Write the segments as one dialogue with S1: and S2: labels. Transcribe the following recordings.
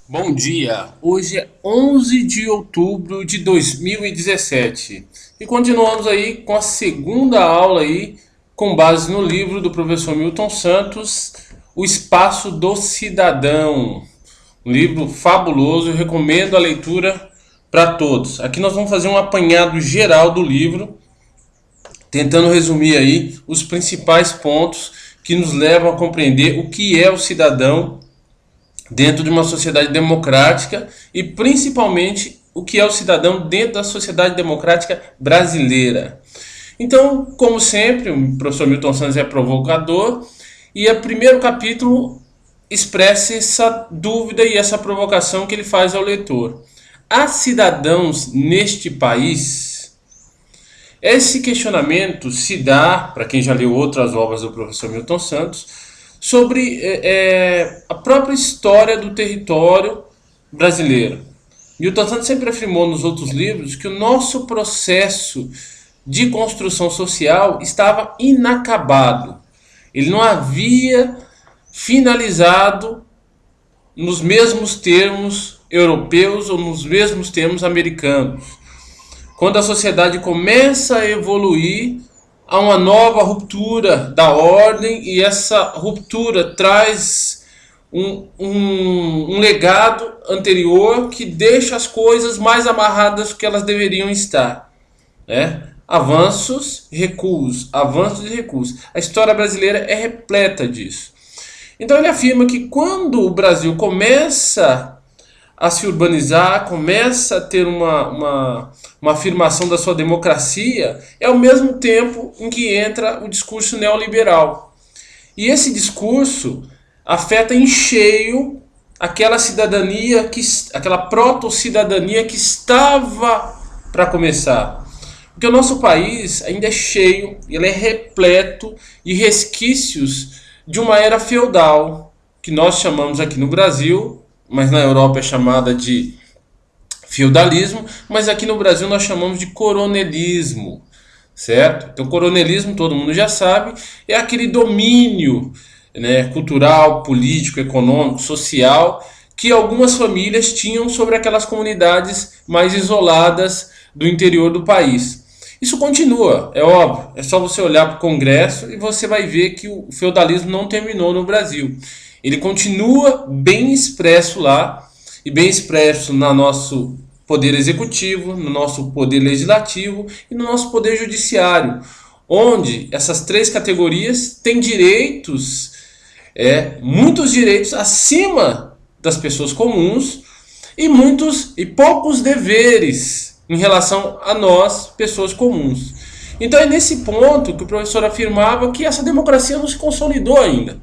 S1: Bom dia, hoje é 11 de outubro de 2017 e continuamos aí com a segunda aula aí com base no livro do professor Milton Santos, O Espaço do Cidadão, um livro fabuloso, eu recomendo a leitura para todos. Aqui nós vamos fazer um apanhado geral do livro, tentando resumir aí os principais pontos que nos levam a compreender o que é o cidadão dentro de uma sociedade democrática e principalmente o que é o cidadão dentro da sociedade democrática brasileira. Então, como sempre, o professor Milton Santos é provocador e o primeiro capítulo expressa essa dúvida e essa provocação que ele faz ao leitor. Há cidadãos neste país? Esse questionamento se dá, para quem já leu outras obras do professor Milton Santos, sobre a própria história do território brasileiro. Milton Santos sempre afirmou nos outros livros que o nosso processo de construção social estava inacabado. Ele não havia finalizado nos mesmos termos europeus ou nos mesmos termos americanos. Quando a sociedade começa a evoluir, há uma nova ruptura da ordem e essa ruptura traz um legado anterior que deixa as coisas mais amarradas do que elas deveriam estar, né? Avanços, recuos, avanços e recuos. A história brasileira é repleta disso. Então ele afirma que quando o Brasil começa a se urbanizar, começa a ter uma afirmação da sua democracia, é ao mesmo tempo em que entra o discurso neoliberal. E esse discurso afeta em cheio aquela cidadania, aquela proto-cidadania que estava para começar. Porque o nosso país ainda é cheio, ele é repleto de resquícios de uma era feudal, que nós chamamos aqui no Brasil, mas na Europa é chamada de feudalismo, mas aqui no Brasil nós chamamos de coronelismo, certo? Então, coronelismo, todo mundo já sabe, é aquele domínio, né, cultural, político, econômico, social, que algumas famílias tinham sobre aquelas comunidades mais isoladas do interior do país. Isso continua, é óbvio, é só você olhar para o Congresso e você vai ver que o feudalismo não terminou no Brasil. Ele continua bem expresso lá, e bem expresso no nosso poder executivo, no nosso poder legislativo e no nosso poder judiciário, onde essas três categorias têm direitos, muitos direitos acima das pessoas comuns e poucos deveres em relação a nós, pessoas comuns. Então é nesse ponto que o professor afirmava que essa democracia não se consolidou ainda.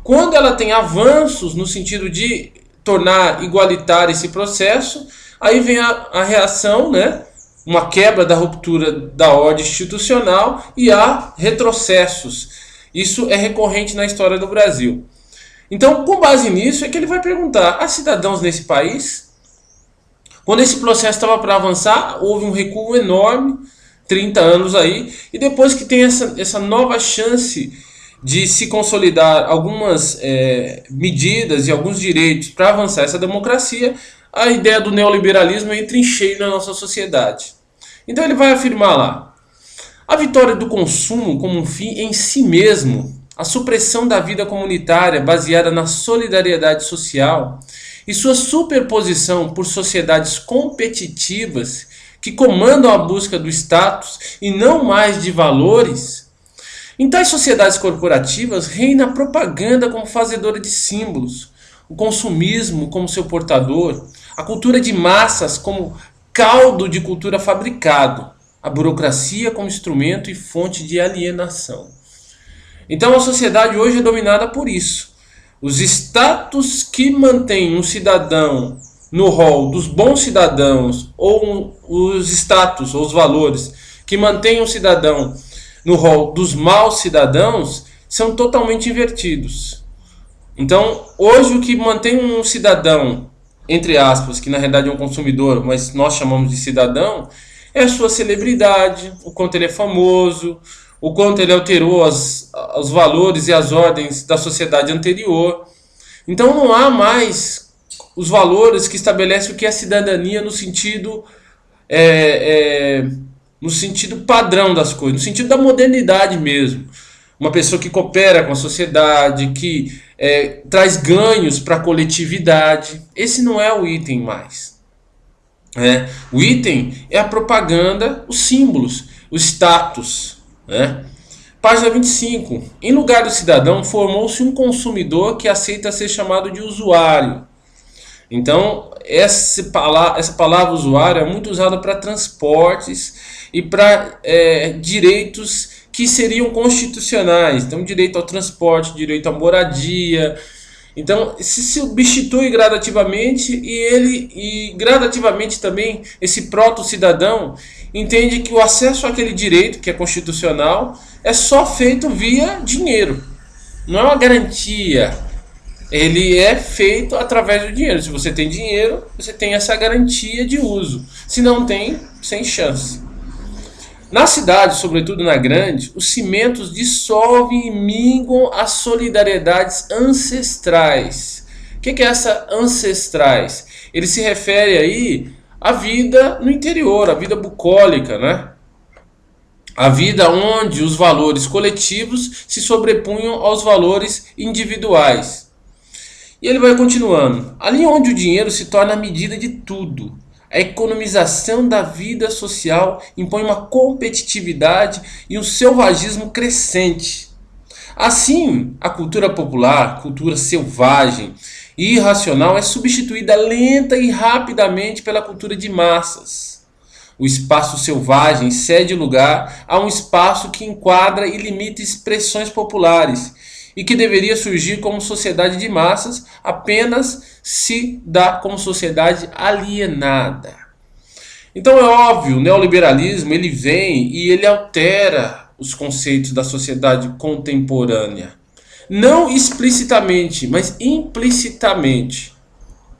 S1: Quando ela tem avanços no sentido de tornar igualitário esse processo, aí vem a reação, né? Uma quebra da ruptura da ordem institucional e há retrocessos. Isso é recorrente na história do Brasil. Então, com base nisso, é que ele vai perguntar: há cidadãos nesse país? Quando esse processo estava para avançar, houve um recuo enorme, 30 anos aí, e depois que tem essa nova chance de se consolidar algumas medidas e alguns direitos para avançar essa democracia, a ideia do neoliberalismo entra em cheio na nossa sociedade. Então ele vai afirmar lá: a vitória do consumo como um fim em si mesmo, a supressão da vida comunitária baseada na solidariedade social e sua superposição por sociedades competitivas que comandam a busca do status e não mais de valores. Em tais sociedades corporativas reina a propaganda como fazedora de símbolos, o consumismo como seu portador, a cultura de massas como caldo de cultura fabricado, a burocracia como instrumento e fonte de alienação. Então a sociedade hoje é dominada por isso. Os status que mantêm um cidadão no rol dos bons cidadãos, ou os status, ou os valores que mantêm um cidadão no rol dos maus cidadãos, são totalmente invertidos. Então, hoje o que mantém um cidadão, entre aspas, que na realidade é um consumidor, mas nós chamamos de cidadão, é a sua celebridade, o quanto ele é famoso, o quanto ele alterou os valores e as ordens da sociedade anterior. Então não há mais os valores que estabelecem o que é cidadania é, é, no sentido padrão das coisas, no sentido da modernidade mesmo. Uma pessoa que coopera com a sociedade, que traz ganhos para a coletividade. Esse não é o item mais. O item é a propaganda, os símbolos, o status. Página 25. Em lugar do cidadão, formou-se um consumidor que aceita ser chamado de usuário. Então, essa palavra usuário é muito usada para transportes e para direitos que seriam constitucionais. Então, direito ao transporte, direito à moradia. Então, se substitui gradativamente e gradativamente também esse proto-cidadão entende que o acesso àquele direito, que é constitucional, é só feito via dinheiro. Não é uma garantia. Ele é feito através do dinheiro. Se você tem dinheiro, você tem essa garantia de uso. Se não tem, sem chance. Na cidade, sobretudo na grande, os cimentos dissolvem e minguam as solidariedades ancestrais. O que é essa ancestrais? Ele se refere aí à vida no interior, à vida bucólica, né? A vida onde os valores coletivos se sobrepunham aos valores individuais. E ele vai continuando. Ali onde o dinheiro se torna a medida de tudo. A economização da vida social impõe uma competitividade e um selvagismo crescente. Assim, a cultura popular, cultura selvagem e irracional, é substituída lenta e rapidamente pela cultura de massas. O espaço selvagem cede lugar a um espaço que enquadra e limita expressões populares e que deveria surgir como sociedade de massas, apenas se dá como sociedade alienada. Então é óbvio, o neoliberalismo ele vem e ele altera os conceitos da sociedade contemporânea. Não explicitamente, mas implicitamente.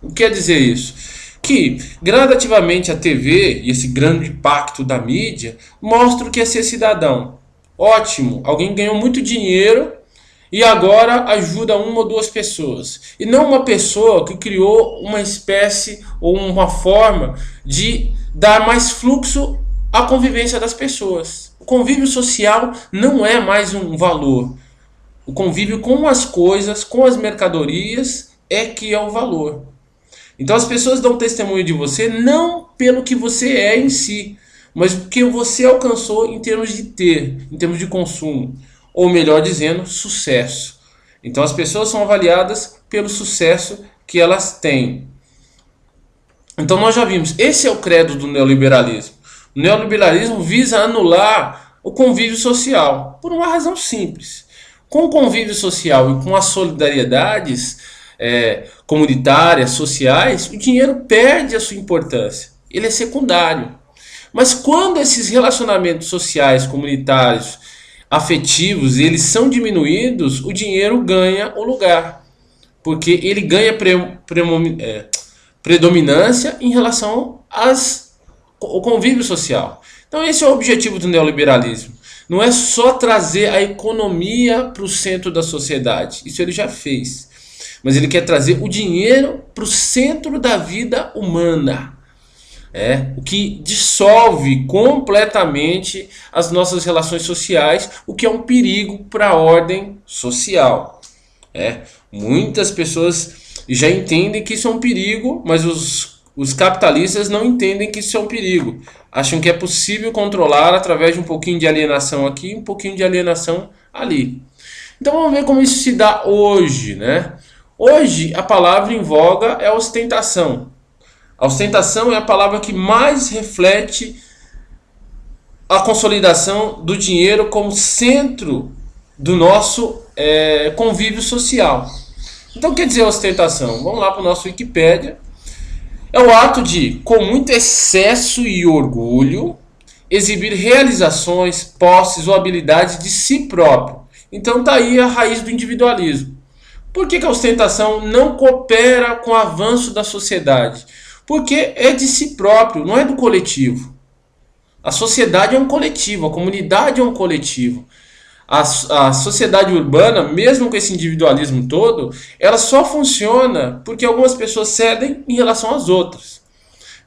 S1: O que quer dizer isso? Que gradativamente a TV e esse grande impacto da mídia mostra o que é ser cidadão. Ótimo, alguém ganhou muito dinheiro e agora ajuda uma ou duas pessoas. E não uma pessoa que criou uma espécie ou uma forma de dar mais fluxo à convivência das pessoas. O convívio social não é mais um valor. O convívio com as coisas, com as mercadorias, é que é o valor. Então as pessoas dão testemunho de você não pelo que você é em si, mas o que você alcançou em termos de ter, em termos de consumo. Ou melhor dizendo, sucesso. Então as pessoas são avaliadas pelo sucesso que elas têm. Então nós já vimos, esse é o credo do neoliberalismo. O neoliberalismo visa anular o convívio social, por uma razão simples. Com o convívio social e com as solidariedades comunitárias, sociais, o dinheiro perde a sua importância. Ele é secundário. Mas quando esses relacionamentos sociais, comunitários, afetivos, eles são diminuídos, o dinheiro ganha o lugar. Porque ele ganha predominância em relação ao convívio social. Então esse é o objetivo do neoliberalismo. Não é só trazer a economia para o centro da sociedade. Isso ele já fez. Mas ele quer trazer o dinheiro para o centro da vida humana. O que dissolve completamente as nossas relações sociais, o que é um perigo para a ordem social. Muitas pessoas já entendem que isso é um perigo, mas os capitalistas não entendem que isso é um perigo. Acham que é possível controlar através de um pouquinho de alienação aqui, um pouquinho de alienação ali. Então vamos ver como isso se dá hoje, né? Hoje a palavra em voga é ostentação. A ostentação é a palavra que mais reflete a consolidação do dinheiro como centro do nosso convívio social. Então, o que quer dizer ostentação? Vamos lá para o nosso Wikipédia. É o ato de, com muito excesso e orgulho, exibir realizações, posses ou habilidades de si próprio. Então, está aí a raiz do individualismo. Por que a ostentação não coopera com o avanço da sociedade? Porque é de si próprio, não é do coletivo. A sociedade é um coletivo, a comunidade é um coletivo. A sociedade urbana, mesmo com esse individualismo todo, ela só funciona porque algumas pessoas cedem em relação às outras.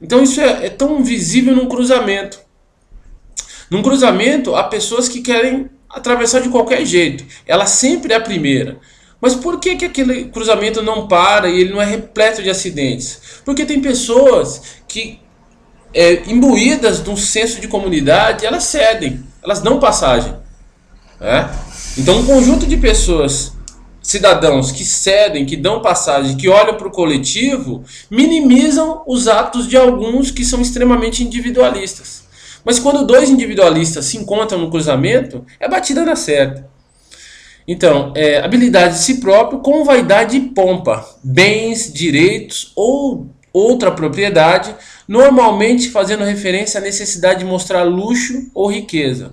S1: Então isso é tão visível num cruzamento. Num cruzamento, há pessoas que querem atravessar de qualquer jeito. Ela sempre é a primeira. Mas por que aquele cruzamento não para e ele não é repleto de acidentes? Porque tem pessoas que, imbuídas de um senso de comunidade, elas cedem, elas dão passagem. Né? Então um conjunto de pessoas, cidadãos que cedem, que dão passagem, que olham para o coletivo, minimizam os atos de alguns que são extremamente individualistas. Mas quando dois individualistas se encontram no cruzamento, é batida na certa. Então, habilidade de si próprio com vaidade e pompa, bens, direitos ou outra propriedade, normalmente fazendo referência à necessidade de mostrar luxo ou riqueza.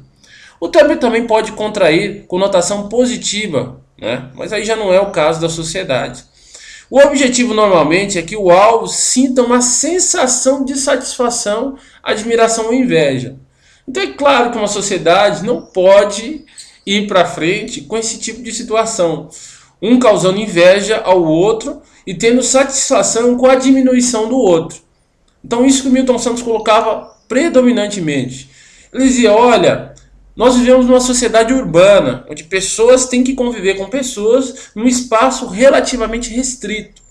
S1: O termo também pode contrair conotação positiva, né? Mas aí já não é o caso da sociedade. O objetivo normalmente é que o alvo sinta uma sensação de satisfação, admiração ou inveja. Então é claro que uma sociedade não pode ir para frente com esse tipo de situação. Um causando inveja ao outro e tendo satisfação com a diminuição do outro. Então isso que o Milton Santos colocava predominantemente. Ele dizia, olha, nós vivemos numa sociedade urbana, onde pessoas têm que conviver com pessoas num espaço relativamente restrito.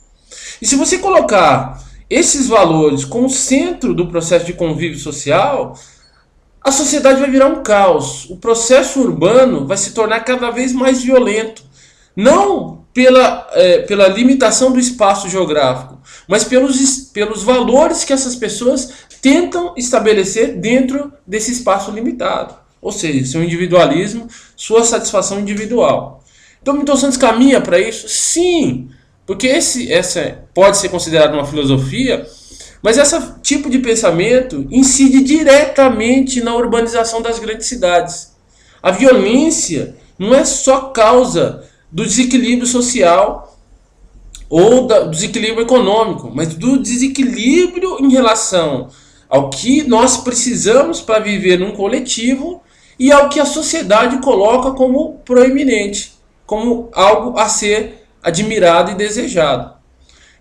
S1: E se você colocar esses valores como centro do processo de convívio social, a sociedade vai virar um caos. O urbano vai se tornar cada vez mais violento. Não pela limitação do espaço geográfico, mas pelos valores que essas pessoas tentam estabelecer dentro desse espaço limitado. Ou seja, seu individualismo, sua satisfação individual. Então Milton Santos caminha para isso? Sim, porque essa pode ser considerada uma filosofia, mas esse tipo de pensamento incide diretamente na urbanização das grandes cidades. A violência não é só causa do desequilíbrio social ou do desequilíbrio econômico, mas do desequilíbrio em relação ao que nós precisamos para viver num coletivo e ao que a sociedade coloca como proeminente, como algo a ser admirado e desejado.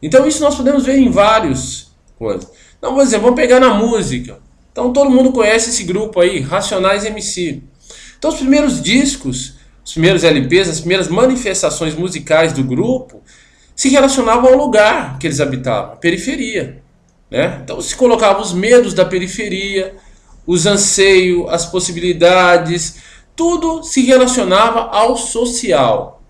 S1: Então isso nós podemos ver em várias coisas. Então, por exemplo, vamos pegar na música. Então todo mundo conhece esse grupo aí, Racionais MC. Então os primeiros discos, os primeiros LPs, as primeiras manifestações musicais do grupo se relacionavam ao lugar que eles habitavam, a periferia. Né? Então se colocava os medos da periferia, os anseios, as possibilidades, tudo se relacionava ao social.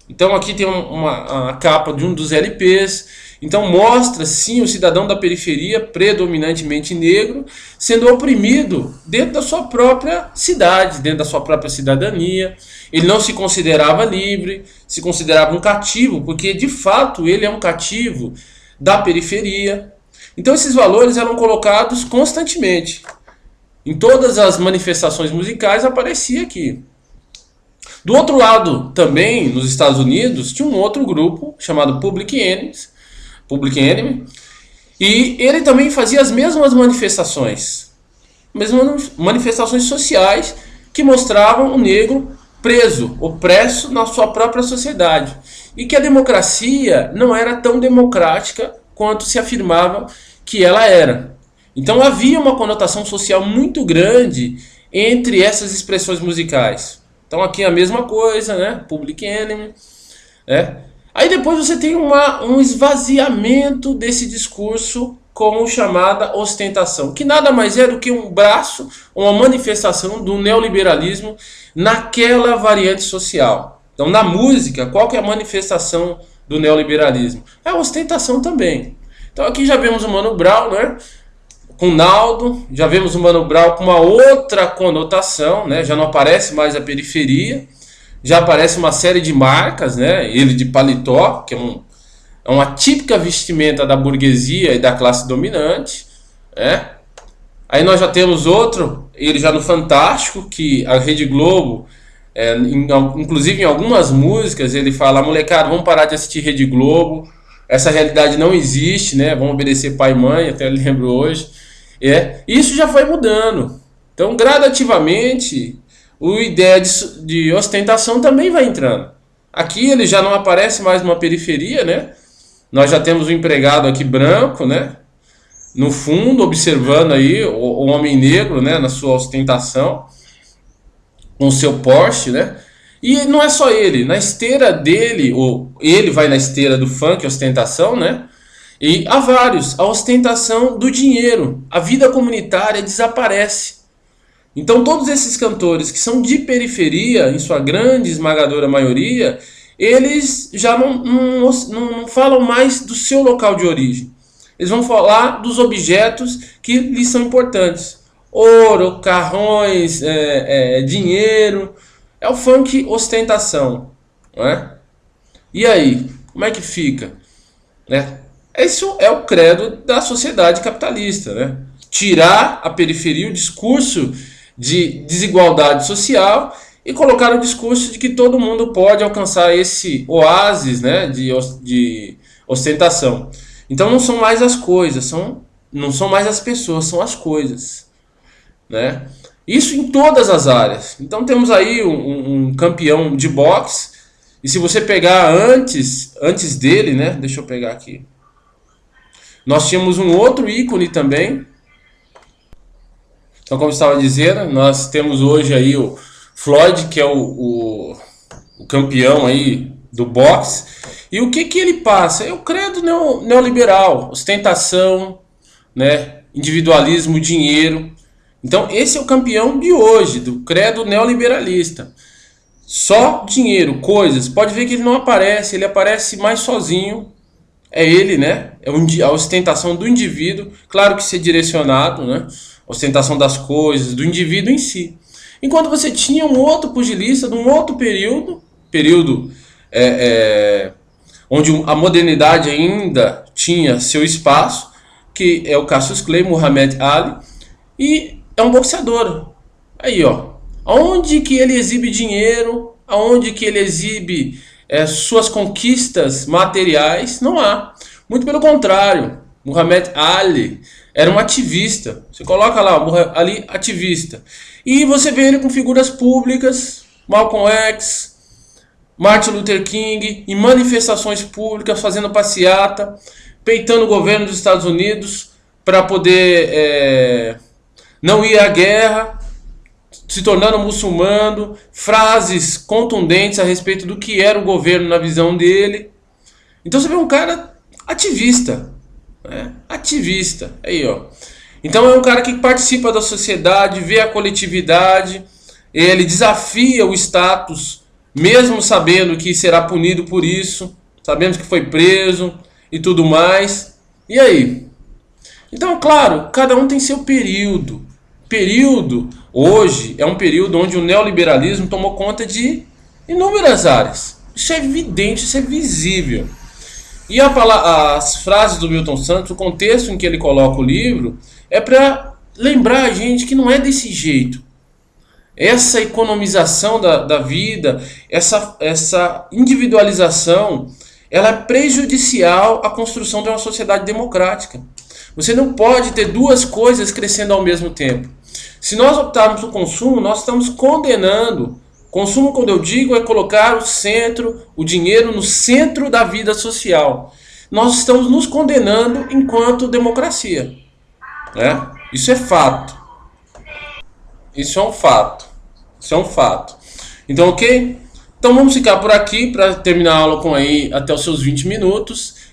S1: Então aqui tem a capa de um dos LPs. Então mostra sim o cidadão da periferia, predominantemente negro, sendo oprimido dentro da sua própria cidade, dentro da sua própria cidadania. Ele não se considerava livre, se considerava um cativo, porque de fato ele é um cativo da periferia. Então esses valores eram colocados constantemente. Em todas as manifestações musicais aparecia aqui. Do outro lado, também, nos Estados Unidos, tinha um outro grupo chamado Public Enemy, e ele também fazia as mesmas manifestações sociais que mostravam o negro preso, opresso na sua própria sociedade. E que a democracia não era tão democrática quanto se afirmava que ela era. Então havia uma conotação social muito grande entre essas expressões musicais. Então aqui é a mesma coisa, né? Public Enemy. Aí depois você tem um esvaziamento desse discurso com chamada ostentação, que nada mais é do que um braço, uma manifestação do neoliberalismo naquela variante social. Então na música, qual que é a manifestação do neoliberalismo? É a ostentação também. Então aqui já vemos o Mano Brown, né? Com Naldo, já vemos o Mano Brown com uma outra conotação, né? Já não aparece mais a periferia, já aparece uma série de marcas, né? Ele de paletó, que é uma típica vestimenta da burguesia e da classe dominante, né? Aí nós já temos outro, ele já no Fantástico, que a Rede Globo, inclusive em algumas músicas, ele fala, molecada, vamos parar de assistir Rede Globo, essa realidade não existe, né? Vamos obedecer pai e mãe, até lembro hoje. Isso já foi mudando. Então, gradativamente, a ideia de ostentação também vai entrando. Aqui ele já não aparece mais numa periferia, né? Nós já temos um empregado aqui branco, né? No fundo, observando aí o homem negro, né? Na sua ostentação, com o seu Porsche, né? E não é só ele, na esteira dele, ou ele vai na esteira do funk, ostentação, né? E há vários, a ostentação do dinheiro, a vida comunitária desaparece. Então todos esses cantores que são de periferia, em sua grande esmagadora maioria, eles já não falam mais do seu local de origem. Eles vão falar dos objetos que lhes são importantes. Ouro, carrões, dinheiro. É o funk ostentação. Não é? E aí, como é que fica? Né? Esse é o credo da sociedade capitalista. Né? Tirar a periferia, o discurso de desigualdade social, e colocar o discurso de que todo mundo pode alcançar esse oásis, né, de ostentação. Então não são mais as coisas, não são mais as pessoas, são as coisas. Né? Isso em todas as áreas. Então temos aí um campeão de boxe, e se você pegar antes dele, né, deixa eu pegar aqui, nós tínhamos um outro ícone também. Então, como eu estava dizendo, nós temos hoje aí o Floyd, que é o campeão aí do boxe. E o que ele passa? É o credo neoliberal, ostentação, né, individualismo, dinheiro. Então, esse é o campeão de hoje, do credo neoliberalista. Só dinheiro, coisas. Pode ver que ele não aparece, ele aparece mais sozinho. É ele, né? É a ostentação do indivíduo. Claro que isso é direcionado, né? Ostentação das coisas, do indivíduo em si. Enquanto você tinha um outro pugilista de um outro período onde a modernidade ainda tinha seu espaço, que é o Cassius Clay, Muhammad Ali, e é um boxeador. Aí, ó, aonde que ele exibe dinheiro, aonde que ele exibe suas conquistas materiais, não há. Muito pelo contrário, Muhammad Ali era um ativista. Você coloca lá, ali, ativista. E você vê ele com figuras públicas, Malcolm X, Martin Luther King, em manifestações públicas, fazendo passeata, peitando o governo dos Estados Unidos para poder não ir à guerra, se tornando muçulmano, frases contundentes a respeito do que era o governo na visão dele. Então você vê um cara ativista. Ativista, aí ó. Então é um cara que participa da sociedade, vê a coletividade, ele desafia o status, mesmo sabendo que será punido por isso, sabemos que foi preso e tudo mais. E aí? Então, claro, cada um tem seu período. Período hoje é um período onde o neoliberalismo tomou conta de inúmeras áreas. Isso é evidente, isso é visível. E as frases do Milton Santos, o contexto em que ele coloca o livro, é para lembrar a gente que não é desse jeito. Essa economização da vida, essa individualização, ela é prejudicial à construção de uma sociedade democrática. Você não pode ter duas coisas crescendo ao mesmo tempo. Se nós optarmos pelo consumo, nós estamos condenando. Consumo, quando eu digo, é colocar o dinheiro no centro da vida social. Nós estamos nos condenando enquanto democracia. Né? Isso é fato. Isso é um fato. Isso é um fato. Então, ok? Então vamos ficar por aqui para terminar a aula com aí até os seus 20 minutos.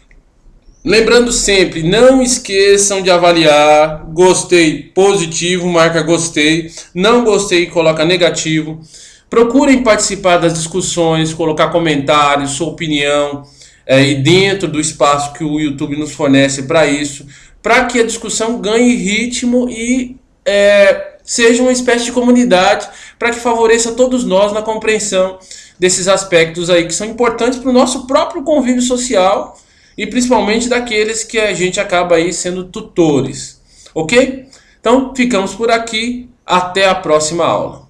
S1: Lembrando sempre, não esqueçam de avaliar. Gostei, positivo, marca gostei. Não gostei, coloca negativo. Procurem participar das discussões, colocar comentários, sua opinião, e dentro do espaço que o YouTube nos fornece para isso, para que a discussão ganhe ritmo e seja uma espécie de comunidade, para que favoreça todos nós na compreensão desses aspectos aí que são importantes para o nosso próprio convívio social e principalmente daqueles que a gente acaba aí sendo tutores. Ok? Então ficamos por aqui, até a próxima aula.